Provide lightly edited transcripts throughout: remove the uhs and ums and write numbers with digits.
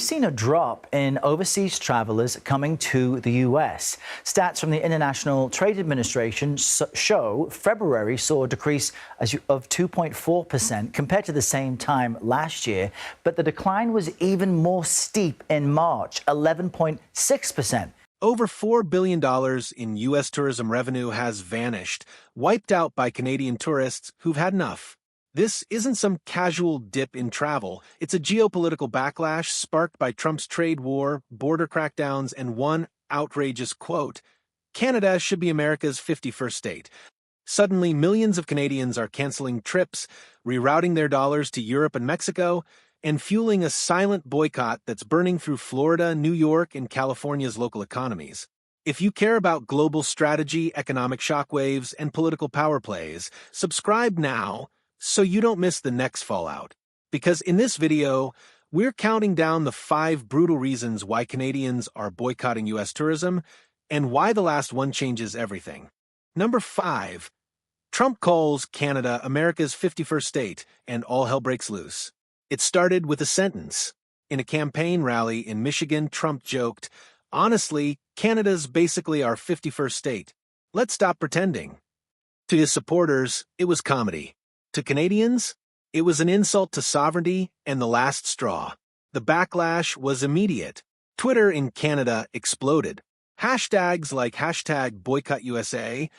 seen a drop in overseas travelers coming to the U.S. Stats from the International Trade Administration show February saw a decrease of 2.4% compared to the same time last year, but the decline was even more steep in March, 11.6%. Over $4 billion in U.S. tourism revenue has vanished, wiped out by Canadian tourists who've had enough. This isn't some casual dip in travel. It's a geopolitical backlash sparked by Trump's trade war, border crackdowns, and one outrageous quote: "Canada should be America's 51st state." Suddenly, millions of Canadians are canceling trips, rerouting their dollars to Europe and Mexico, and fueling a silent boycott that's burning through Florida, New York, and California's local economies. If you care about global strategy, economic shockwaves, and political power plays, subscribe now so you don't miss the next fallout. Because in this video, we're counting down the 5 brutal reasons why Canadians are boycotting U.S. tourism and why the last one changes everything. Number 5. Trump calls Canada America's 51st state, and all hell breaks loose. It started with a sentence. In a campaign rally in Michigan, Trump joked, "Honestly, Canada's basically our 51st state. Let's stop pretending." To his supporters, it was comedy. To Canadians, it was an insult to sovereignty and the last straw. The backlash was immediate. Twitter in Canada exploded. Hashtags like #BoycottUSA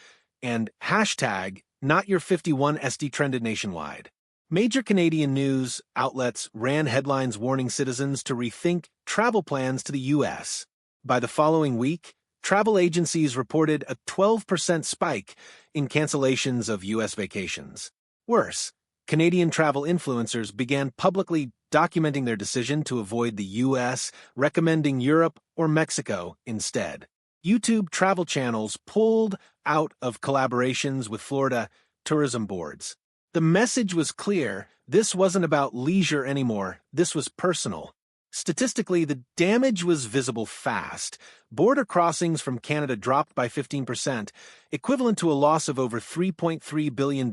and #NotYour51SD trended nationwide. Major Canadian news outlets ran headlines warning citizens to rethink travel plans to the U.S. By the following week, travel agencies reported a 12% spike in cancellations of U.S. vacations. Worse, Canadian travel influencers began publicly documenting their decision to avoid the U.S., recommending Europe or Mexico instead. YouTube travel channels pulled out of collaborations with Florida tourism boards. The message was clear: this wasn't about leisure anymore, this was personal. Statistically, the damage was visible fast. Border crossings from Canada dropped by 15%, equivalent to a loss of over $3.3 billion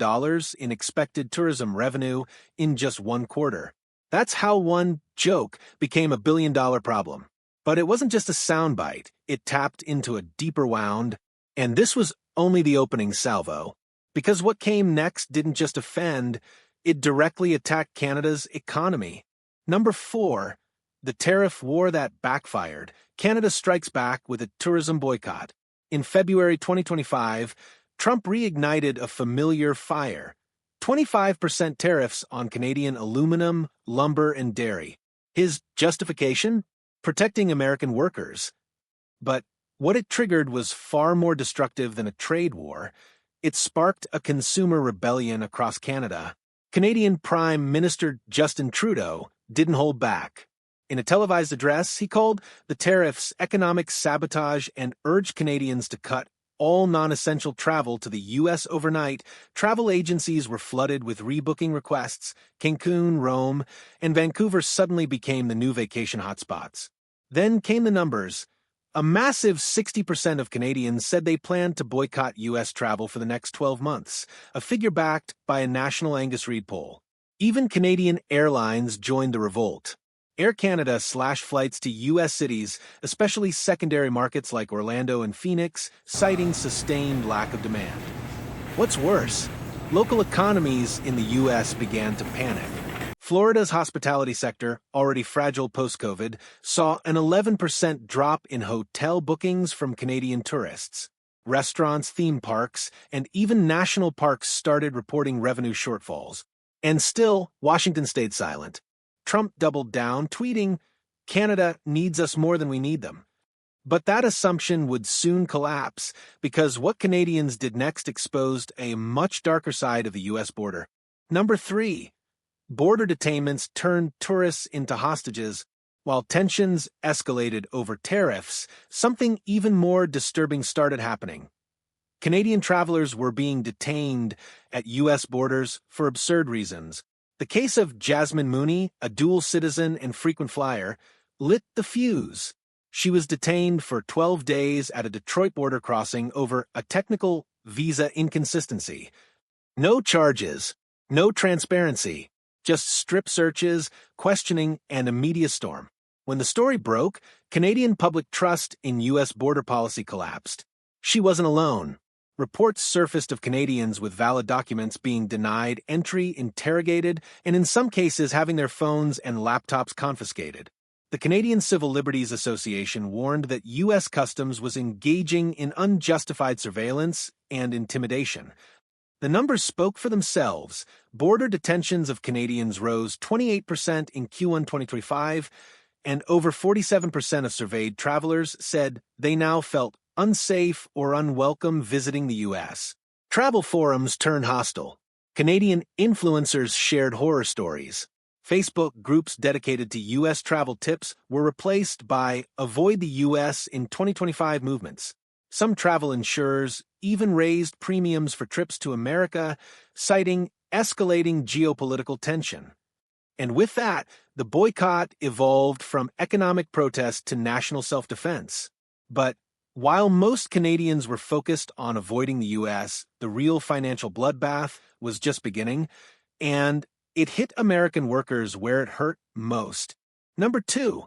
in expected tourism revenue in just one quarter. That's how one joke became a billion-dollar problem. But it wasn't just a soundbite. It tapped into a deeper wound, and this was only the opening salvo. Because what came next didn't just offend, it directly attacked Canada's economy. Number 4. The tariff war that backfired. Canada strikes back with a tourism boycott. In February 2025, Trump reignited a familiar fire: 25% tariffs on Canadian aluminum, lumber, and dairy. His justification? Protecting American workers. But what it triggered was far more destructive than a trade war. It sparked a consumer rebellion across Canada. Canadian Prime Minister Justin Trudeau didn't hold back. In a televised address, he called the tariffs economic sabotage and urged Canadians to cut all non-essential travel to the U.S. overnight. Travel agencies were flooded with rebooking requests. Cancun, Rome, and Vancouver suddenly became the new vacation hotspots. Then came the numbers. A massive 60% of Canadians said they planned to boycott U.S. travel for the next 12 months, a figure backed by a national Angus Reid poll. Even Canadian airlines joined the revolt. Air Canada slashed flights to U.S. cities, especially secondary markets like Orlando and Phoenix, citing sustained lack of demand. What's worse, local economies in the U.S. began to panic. Florida's hospitality sector, already fragile post-COVID, saw an 11% drop in hotel bookings from Canadian tourists. Restaurants, theme parks, and even national parks started reporting revenue shortfalls. And still, Washington stayed silent. Trump doubled down, tweeting, "Canada needs us more than we need them." But that assumption would soon collapse, because what Canadians did next exposed a much darker side of the U.S. border. Number 3. Border detainments turned tourists into hostages. While tensions escalated over tariffs, something even more disturbing started happening. Canadian travelers were being detained at U.S. borders for absurd reasons. The case of Jasmine Mooney, a dual citizen and frequent flyer, lit the fuse. She was detained for 12 days at a Detroit border crossing over a technical visa inconsistency. No charges, no transparency, just strip searches, questioning, and a media storm. When the story broke, Canadian public trust in U.S. border policy collapsed. She wasn't alone. Reports surfaced of Canadians with valid documents being denied entry, interrogated, and in some cases having their phones and laptops confiscated. The Canadian Civil Liberties Association warned that U.S. Customs was engaging in unjustified surveillance and intimidation. The numbers spoke for themselves. Border detentions of Canadians rose 28% in Q1 2025, and over 47% of surveyed travelers said they now felt unsafe or unwelcome visiting the U.S. Travel forums turned hostile. Canadian influencers shared horror stories. Facebook groups dedicated to U.S. travel tips were replaced by Avoid the U.S. in 2025 movements. Some travel insurers even raised premiums for trips to America, citing escalating geopolitical tension. And with that, the boycott evolved from economic protest to national self-defense. But while most Canadians were focused on avoiding the U.S., the real financial bloodbath was just beginning, and it hit American workers where it hurt most. Number 2,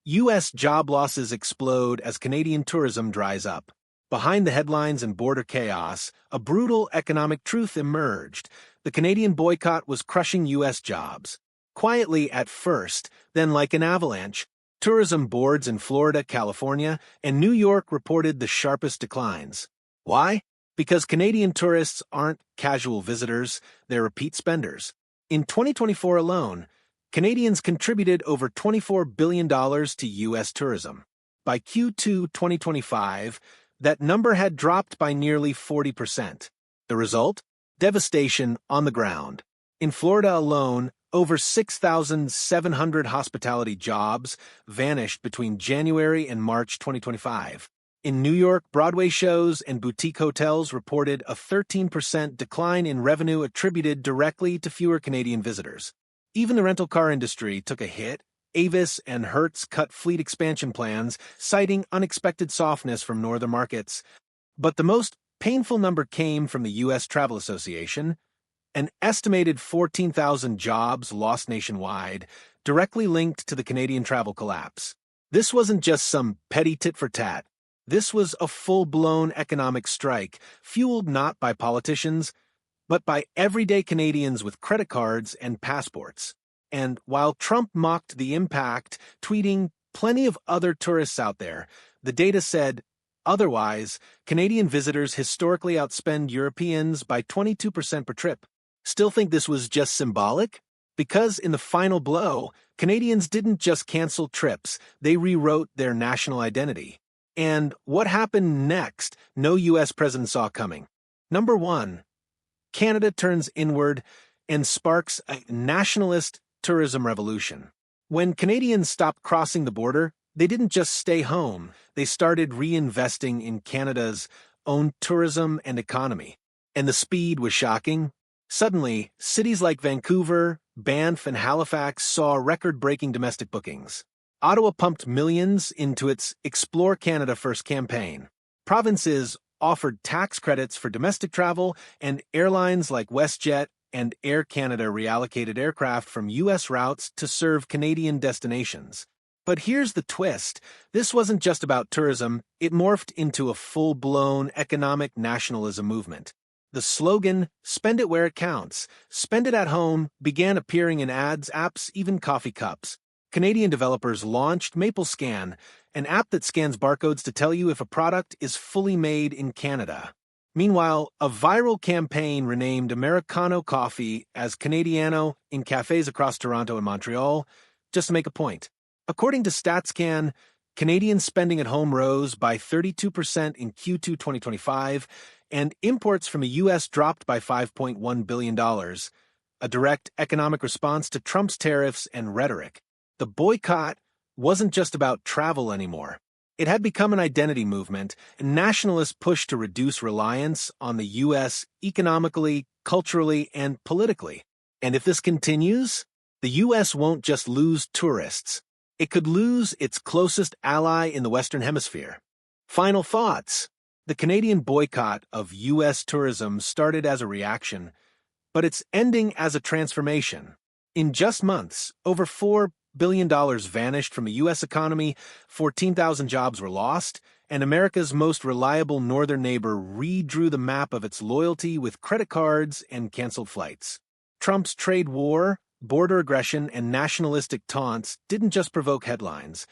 U.S. job losses explode as Canadian tourism dries up. Behind the headlines and border chaos, a brutal economic truth emerged. The Canadian boycott was crushing U.S. jobs. Quietly at first, then like an avalanche, tourism boards in Florida, California, and New York reported the sharpest declines. Why? Because Canadian tourists aren't casual visitors, they're repeat spenders. In 2024 alone, Canadians contributed over $24 billion to U.S. tourism. By Q2 2025, that number had dropped by nearly 40%. The result? Devastation on the ground. In Florida alone, over 6,700 hospitality jobs vanished between January and March 2025. In New York, Broadway shows and boutique hotels reported a 13% decline in revenue attributed directly to fewer Canadian visitors. Even the rental car industry took a hit. Avis and Hertz cut fleet expansion plans, citing unexpected softness from northern markets. But the most painful number came from the U.S. Travel Association. An estimated 14,000 jobs lost nationwide, directly linked to the Canadian travel collapse. This wasn't just some petty tit-for-tat. This was a full-blown economic strike, fueled not by politicians, but by everyday Canadians with credit cards and passports. And while Trump mocked the impact, tweeting, "Plenty of other tourists out there," the data said, otherwise, Canadian visitors historically outspend Europeans by 22% per trip. Still think this was just symbolic? Because in the final blow, Canadians didn't just cancel trips, they rewrote their national identity. And what happened next, no U.S. president saw coming. Number 1, Canada turns inward and sparks a nationalist tourism revolution. When Canadians stopped crossing the border, they didn't just stay home, they started reinvesting in Canada's own tourism and economy. And the speed was shocking. Suddenly, cities like Vancouver, Banff, and Halifax saw record-breaking domestic bookings. Ottawa pumped millions into its Explore Canada First campaign. Provinces offered tax credits for domestic travel, and airlines like WestJet and Air Canada reallocated aircraft from U.S. routes to serve Canadian destinations. But here's the twist. This wasn't just about tourism, it morphed into a full-blown economic nationalism movement. The slogan, "Spend it where it counts, spend it at home," began appearing in ads, apps, even coffee cups. Canadian developers launched MapleScan, an app that scans barcodes to tell you if a product is fully made in Canada. Meanwhile, a viral campaign renamed Americano coffee as Canadiano in cafes across Toronto and Montreal, just to make a point. According to StatsCan, Canadian spending at home rose by 32% in Q2 2025, and imports from the U.S. dropped by $5.1 billion, a direct economic response to Trump's tariffs and rhetoric. The boycott wasn't just about travel anymore. It had become an identity movement, a nationalist push to reduce reliance on the U.S. economically, culturally, and politically. And if this continues, the U.S. won't just lose tourists. It could lose its closest ally in the Western Hemisphere. Final thoughts. The Canadian boycott of U.S. tourism started as a reaction, but it's ending as a transformation. In just months, over $4 billion vanished from the U.S. economy, 14,000 jobs were lost, and America's most reliable northern neighbor redrew the map of its loyalty with credit cards and canceled flights. Trump's trade war, border aggression, and nationalistic taunts didn't just provoke headlines.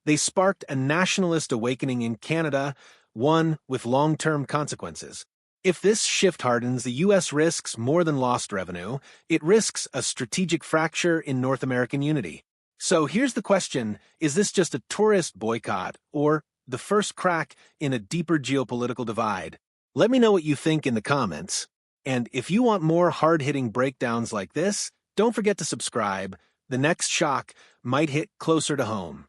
They sparked a nationalist awakening in Canada, one with long-term consequences. If this shift hardens, the U.S. risks more than lost revenue. It risks a strategic fracture in North American unity. So here's the question: is this just a tourist boycott, or the first crack in a deeper geopolitical divide? Let me know what you think in the comments. And if you want more hard-hitting breakdowns like this, don't forget to subscribe. The next shock might hit closer to home.